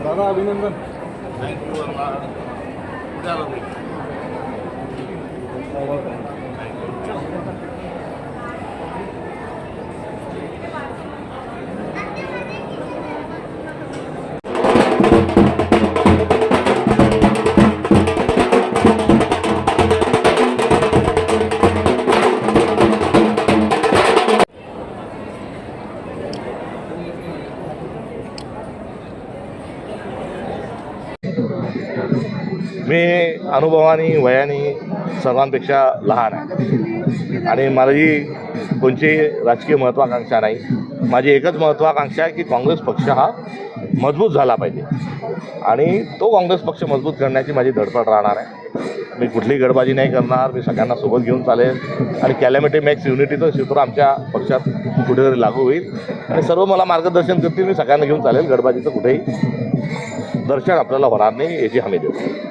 दादा अभिनंदन. मी अनुभवाने वयाने सर्वांपेक्षा लहान आहे आणि माझी कोणची राजकीय महत्त्वाकांक्षा नाही. माझी एकच महत्त्वाकांक्षा आहे की काँग्रेस पक्ष हा मजबूत झाला पाहिजे आणि तो काँग्रेस पक्ष मजबूत करण्याची माझी धडपड राहणार आहे. मी कुठलीही गडबाजी नाही करणार. मी सगळ्यांना सोबत घेऊन चालेल आणि कॅलॅमिटी मेक्स युनिटीचं सूत्र आमच्या पक्षात कुठेतरी लागू होईल आणि सर्व मला मार्गदर्शन करतील. मी सगळ्यांना घेऊन चालेल. गडबाजीचं कुठेही दर्शन आपल्याला होणार नाही याची हमी देतो.